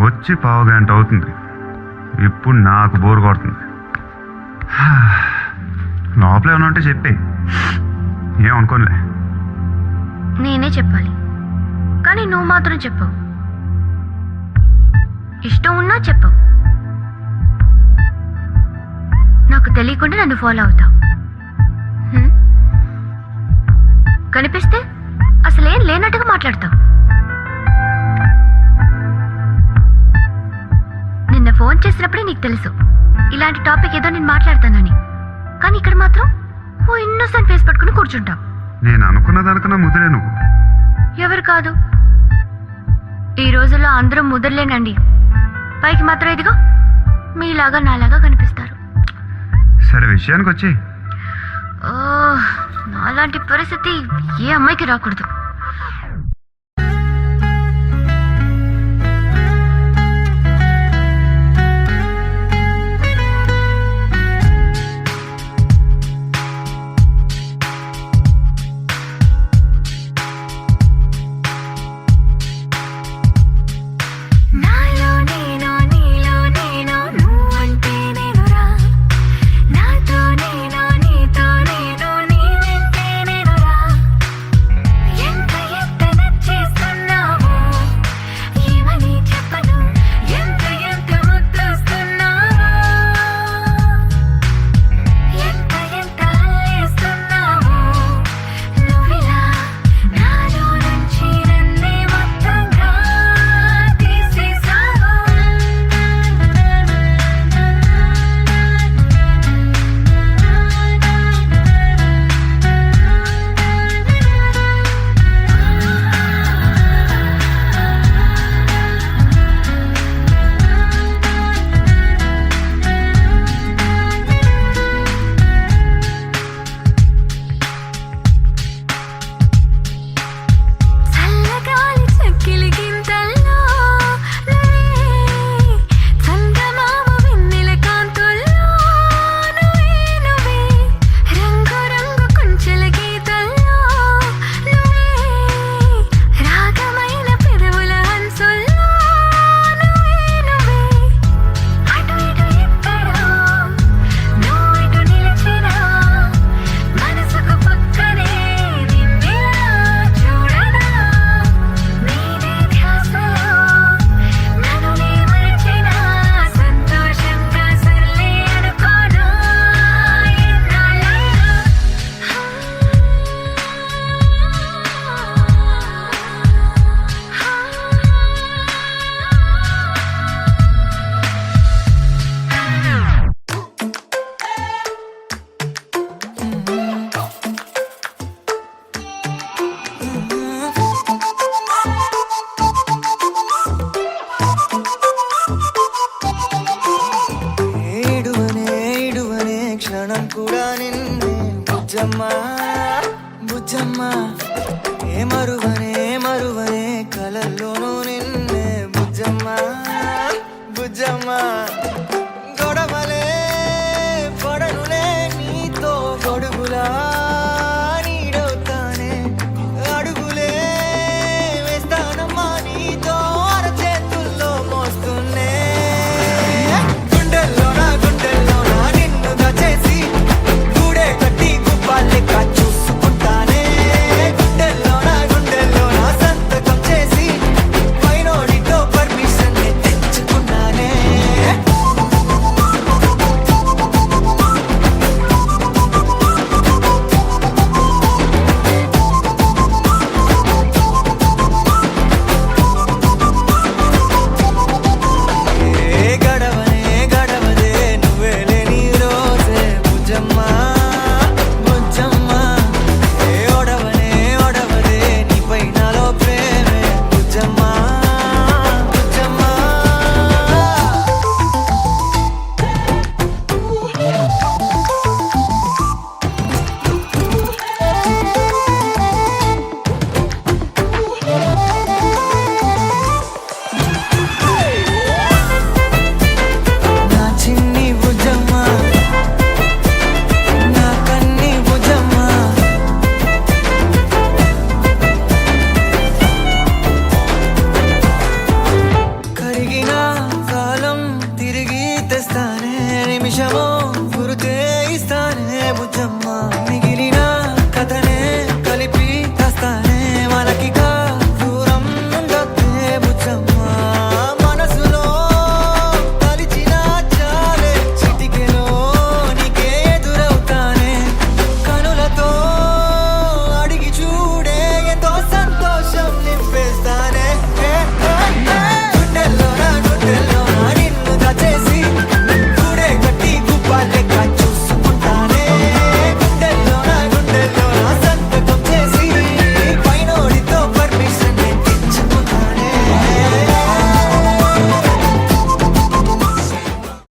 వచ్చి పావుగంట అవుతుంది. ఇప్పుడు నాకు బోర్ కొడుతుంది. లోపల ఏమన్నా ఉంటే చెప్పే, ఏమనుకోనిలే. నేనే చెప్పాలి, కానీ నువ్వు మాత్రం చెప్పవు. ఇష్టం ఉన్నా చెప్పవు. నాకు తెలియకుండా నన్ను ఫాలో అవుతావు. కనిపిస్తే అసలేం లేనట్టుగా మాట్లాడతావు. నిన్న ఫోన్ చేసినప్పుడే నీకు తెలుసు ఇలాంటి టాపిక్ ఏదో నేను మాట్లాడతానని, కానీ ఇక్కడ మాత్రం ఓ ఇన్నోసెంట్ ఫేస్ పట్టుకుని కూర్చుంటావు. నేను అనుకున్న దానికన్నా ముదిరే నువ్వు. ఎవరు కాదు, ఈ రోజుల్లో అందరూ ముదరలేనండి. పైకి మాత్రం ఇదిగో మీలాగా నాలాగా కనిపిస్తారు. సరే విషయానికి వచ్చి, నాలాంటి పరిస్థితి ఏ అమ్మాయికి రాకూడదు.